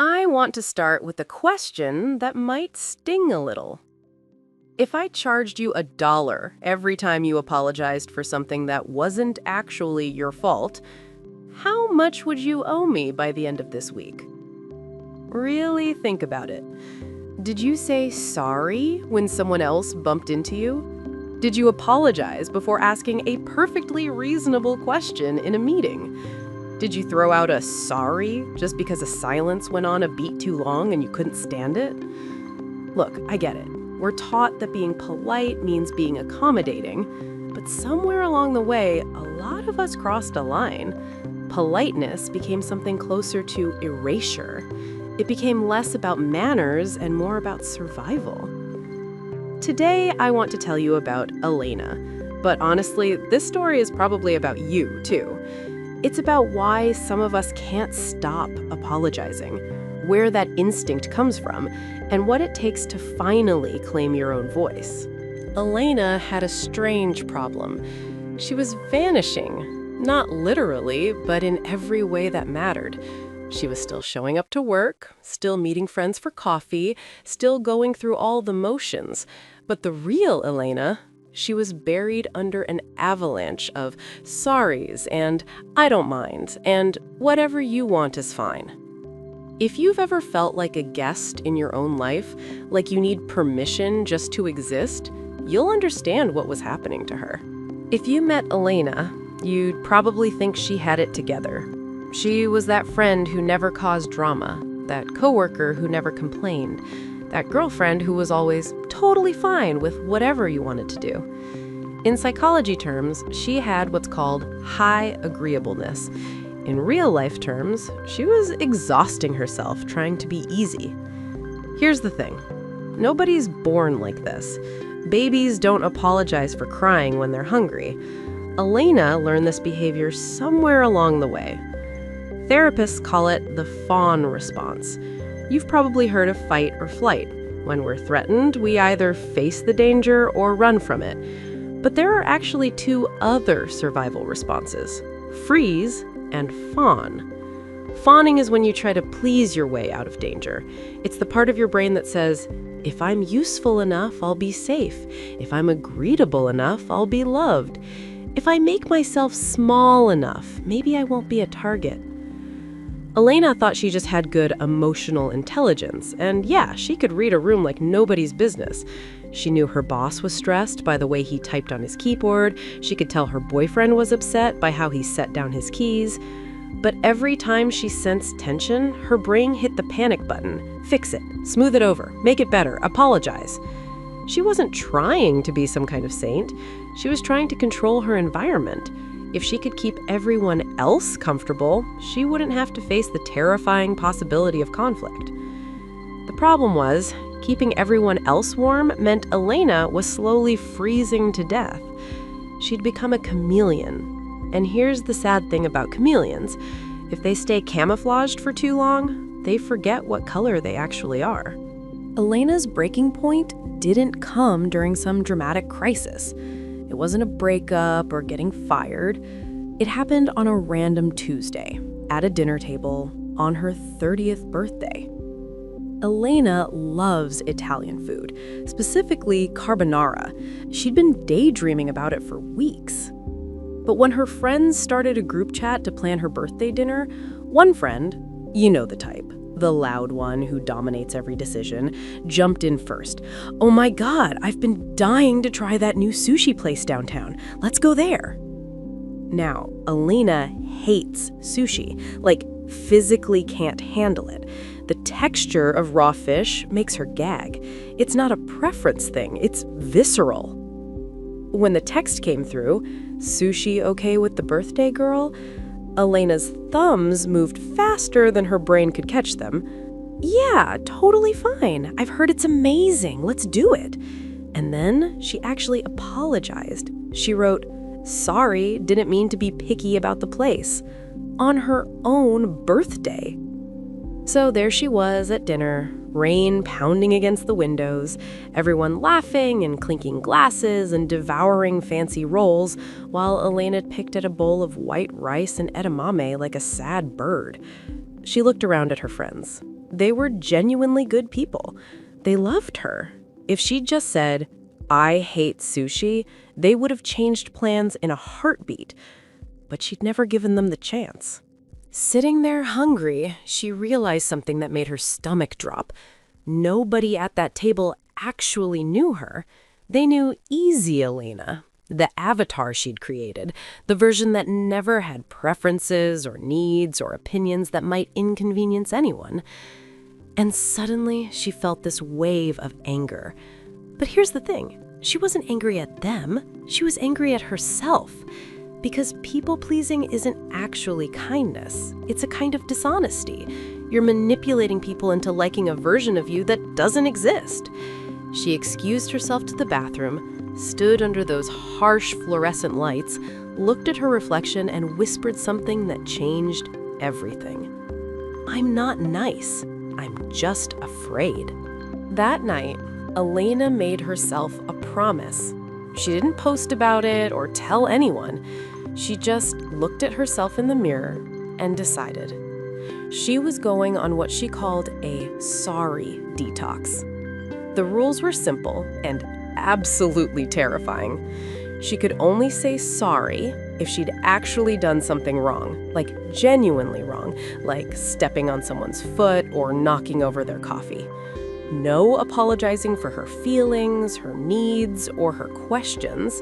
I want to start with a question that might sting a little. If I charged you $1 every time you apologized for something that wasn't actually your fault, how much would you owe me by the end of this week? Really think about it. Did you say sorry when someone else bumped into you? Did you apologize before asking a perfectly reasonable question in a meeting? Did you throw out a sorry just because a silence went on a beat too long and you couldn't stand it? Look, I get it. We're taught that being polite means being accommodating, but somewhere along the way, a lot of us crossed a line. Politeness became something closer to erasure. It became less about manners and more about survival. Today, I want to tell you about Elena, but honestly, this story is probably about you, too. It's about why some of us can't stop apologizing, where that instinct comes from, and what it takes to finally claim your own voice. Elena had a strange problem. She was vanishing, not literally, but in every way that mattered. She was still showing up to work, still meeting friends for coffee, still going through all the motions. But the real Elena, she was buried under an avalanche of sorries and I don't mind and whatever you want is fine. If you've ever felt like a guest in your own life, like you need permission just to exist, you'll understand what was happening to her. If you met Elena, you'd probably think she had it together. She was that friend who never caused drama, that coworker who never complained, that girlfriend who was always totally fine with whatever you wanted to do. In psychology terms, she had what's called high agreeableness. In real-life terms, she was exhausting herself trying to be easy. Here's the thing. Nobody's born like this. Babies don't apologize for crying when they're hungry. Elena learned this behavior somewhere along the way. Therapists call it the Fawn response. You've probably heard of fight or flight. When we're threatened, we either face the danger or run from it. But there are actually two other survival responses: freeze and fawn. Fawning is when you try to please your way out of danger. It's the part of your brain that says, if I'm useful enough, I'll be safe. If I'm agreeable enough, I'll be loved. If I make myself small enough, maybe I won't be a target. Elena thought she just had good emotional intelligence, and yeah, she could read a room like nobody's business. She knew her boss was stressed by the way he typed on his keyboard. She could tell her boyfriend was upset by how he set down his keys. But every time she sensed tension, her brain hit the panic button. Fix it, smooth it over, make it better, apologize. She wasn't trying to be some kind of saint. She was trying to control her environment. If she could keep everyone else comfortable, she wouldn't have to face the terrifying possibility of conflict. The problem was, keeping everyone else warm meant Elena was slowly freezing to death. She'd become a chameleon. And here's the sad thing about chameleons. If they stay camouflaged for too long, they forget what color they actually are. Elena's breaking point didn't come during some dramatic crisis. It wasn't a breakup or getting fired. It happened on a random Tuesday, at a dinner table, on her 30th birthday. Elena loves Italian food, specifically carbonara. She'd been daydreaming about it for weeks. But when her friends started a group chat to plan her birthday dinner, one friend, you know the type, the loud one who dominates every decision, jumped in first. "Oh my God, I've been dying to try that new sushi place downtown. Let's go there." Now, Elena hates sushi, like physically can't handle it. The texture of raw fish makes her gag. It's not a preference thing, it's visceral. When the text came through, "Sushi okay with the birthday girl?" Elena's thumbs moved faster than her brain could catch them. "Yeah, totally fine. I've heard it's amazing. Let's do it." And then she actually apologized. She wrote, "Sorry, didn't mean to be picky about the place," on her own birthday. So there she was at dinner, rain pounding against the windows, everyone laughing and clinking glasses and devouring fancy rolls, while Elena picked at a bowl of white rice and edamame like a sad bird. She looked around at her friends. They were genuinely good people. They loved her. If she'd just said, "I hate sushi," they would have changed plans in a heartbeat. But she'd never given them the chance. Sitting there hungry, she realized something that made her stomach drop. Nobody at that table actually knew her. They knew Easy Elena, the avatar she'd created, the version that never had preferences or needs or opinions that might inconvenience anyone. And suddenly, she felt this wave of anger. But here's the thing. She wasn't angry at them. She was angry at herself. Because people-pleasing isn't actually kindness. It's a kind of dishonesty. You're manipulating people into liking a version of you that doesn't exist. She excused herself to the bathroom, stood under those harsh fluorescent lights, looked at her reflection, and whispered something that changed everything. "I'm not nice. I'm just afraid." That night, Elena made herself a promise. She didn't post about it or tell anyone. She just looked at herself in the mirror and decided. She was going on what she called a sorry detox. The rules were simple and absolutely terrifying. She could only say sorry if she'd actually done something wrong, like genuinely wrong, like stepping on someone's foot or knocking over their coffee. No apologizing for her feelings, her needs, or her questions.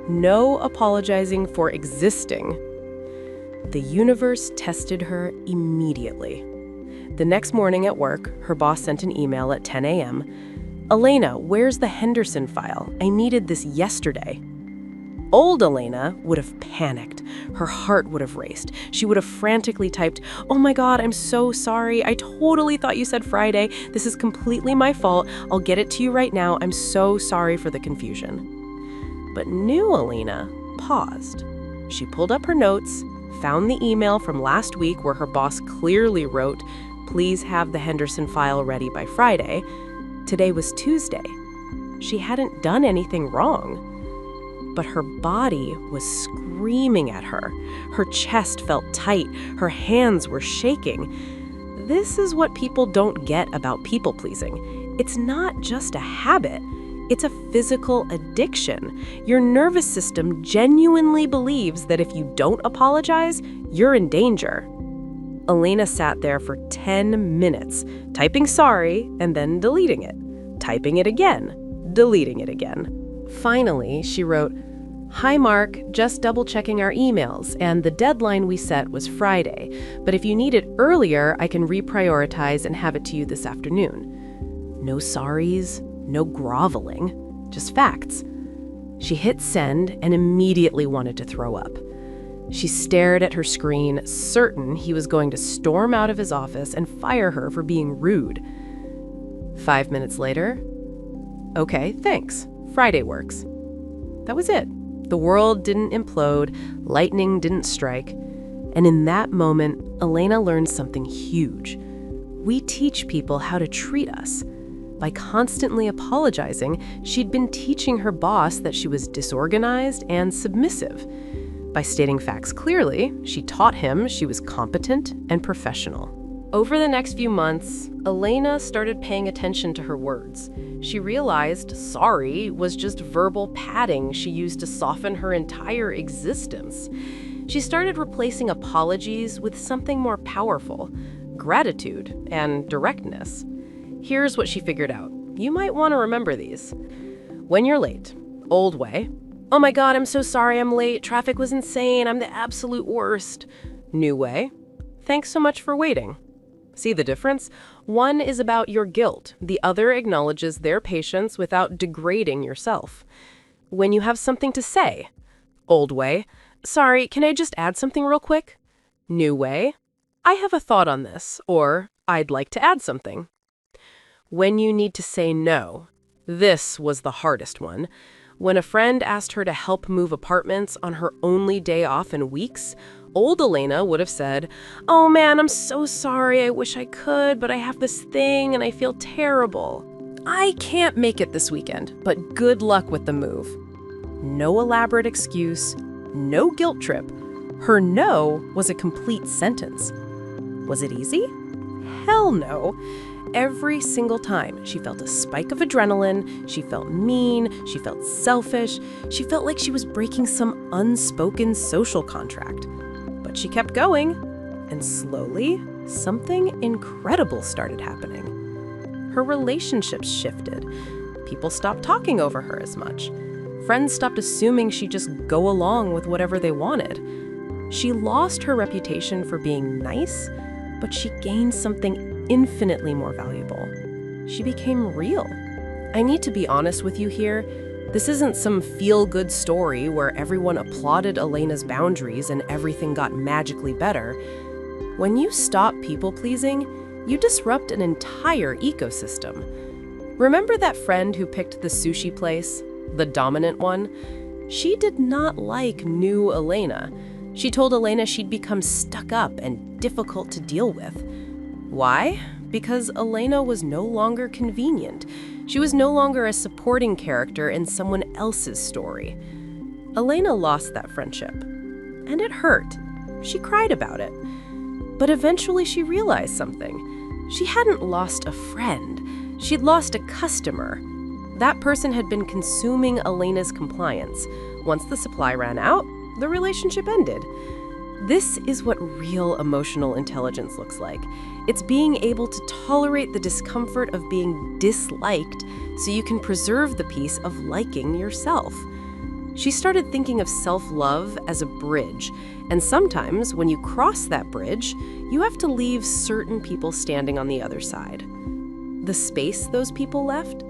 No apologizing for existing. The universe tested her immediately. The next morning at work, her boss sent an email at 10 a.m. "Elena, where's the Henderson file? I needed this yesterday." Old Elena would have panicked. Her heart would have raced. She would have frantically typed, "Oh my God, I'm so sorry. I totally thought you said Friday. This is completely my fault. I'll get it to you right now. I'm so sorry for the confusion." But new Elena paused. She pulled up her notes, found the email from last week where her boss clearly wrote, "Please have the Henderson file ready by Friday." Today was Tuesday. She hadn't done anything wrong. But her body was screaming at her. Her chest felt tight. Her hands were shaking. This is what people don't get about people-pleasing. It's not just a habit. It's a physical addiction. Your nervous system genuinely believes that if you don't apologize, you're in danger. Elena sat there for 10 minutes, typing sorry and then deleting it, typing it again, deleting it again. Finally, she wrote, "Hi Mark, just double-checking our emails, and the deadline we set was Friday. But if you need it earlier, I can reprioritize and have it to you this afternoon." No sorries, no groveling, just facts. She hit send and immediately wanted to throw up. She stared at her screen, certain he was going to storm out of his office and fire her for being rude. 5 minutes later, "Okay, thanks. Friday works." That was it. The world didn't implode, lightning didn't strike. And in that moment, Elena learned something huge. We teach people how to treat us. By constantly apologizing, she'd been teaching her boss that she was disorganized and submissive. By stating facts clearly, she taught him she was competent and professional. Over the next few months, Elena started paying attention to her words. She realized sorry was just verbal padding she used to soften her entire existence. She started replacing apologies with something more powerful, gratitude and directness. Here's what she figured out. You might want to remember these. When you're late, old way, "Oh my God, I'm so sorry I'm late. Traffic was insane. I'm the absolute worst." New way, "Thanks so much for waiting." See the difference? One is about your guilt. The other acknowledges their patience without degrading yourself. When you have something to say, old way, "Sorry, can I just add something real quick?" New way, "I have a thought on this," or "I'd like to add something." When you need to say no, this was the hardest one. When a friend asked her to help move apartments on her only day off in weeks, old Elena would have said, "Oh man, I'm so sorry. I wish I could, but I have this thing and I feel terrible. I can't make it this weekend, but good luck with the move." No elaborate excuse, no guilt trip. Her no was a complete sentence. Was it easy? Hell no. Every single time, she felt a spike of adrenaline, she felt mean, she felt selfish, she felt like she was breaking some unspoken social contract. But she kept going, and slowly, something incredible started happening. Her relationships shifted. People stopped talking over her as much. Friends stopped assuming she'd just go along with whatever they wanted. She lost her reputation for being nice, but she gained something infinitely more valuable. She became real. I need to be honest with you here. This isn't some feel-good story where everyone applauded Elena's boundaries and everything got magically better. When you stop people-pleasing, you disrupt an entire ecosystem. Remember that friend who picked the sushi place? The dominant one? She did not like new Elena. She told Elena she'd become stuck up and difficult to deal with. Why? Because Elena was no longer convenient. She was no longer a supporting character in someone else's story. Elena lost that friendship, and it hurt. She cried about it. But eventually she realized something. She hadn't lost a friend. She'd lost a customer. That person had been consuming Elena's compliance. Once the supply ran out, the relationship ended. This is what real emotional intelligence looks like. It's being able to tolerate the discomfort of being disliked so you can preserve the peace of liking yourself. She started thinking of self-love as a bridge, and sometimes when you cross that bridge, you have to leave certain people standing on the other side. The space those people left,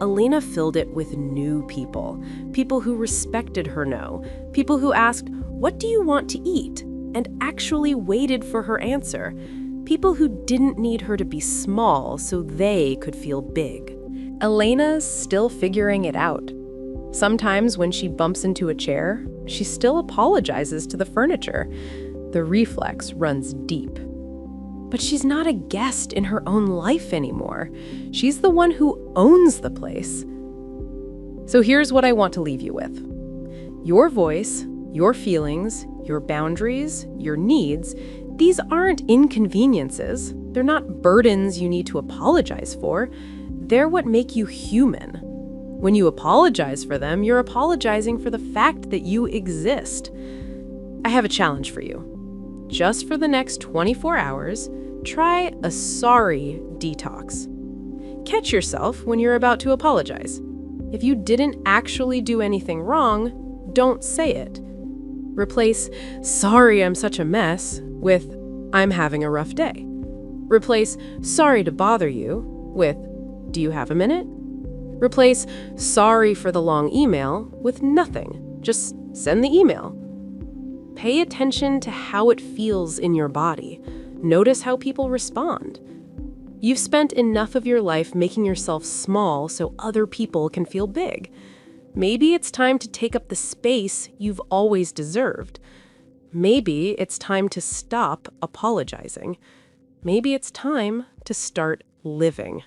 Elena filled it with new people, people who respected her no, people who asked, "What do you want to eat?" and actually waited for her answer, people who didn't need her to be small so they could feel big. Elena's still figuring it out. Sometimes when she bumps into a chair, she still apologizes to the furniture. The reflex runs deep. But she's not a guest in her own life anymore. She's the one who owns the place. So here's what I want to leave you with. Your voice, your feelings, your boundaries, your needs, these aren't inconveniences. They're not burdens you need to apologize for. They're what make you human. When you apologize for them, you're apologizing for the fact that you exist. I have a challenge for you. Just for the next 24 hours, try a sorry detox. Catch yourself when you're about to apologize. If you didn't actually do anything wrong, don't say it. Replace "sorry I'm such a mess" with "I'm having a rough day." Replace "sorry to bother you" with "do you have a minute?" Replace "sorry for the long email" with nothing. Just send the email. Pay attention to how it feels in your body. Notice how people respond. You've spent enough of your life making yourself small so other people can feel big. Maybe it's time to take up the space you've always deserved. Maybe it's time to stop apologizing. Maybe it's time to start living.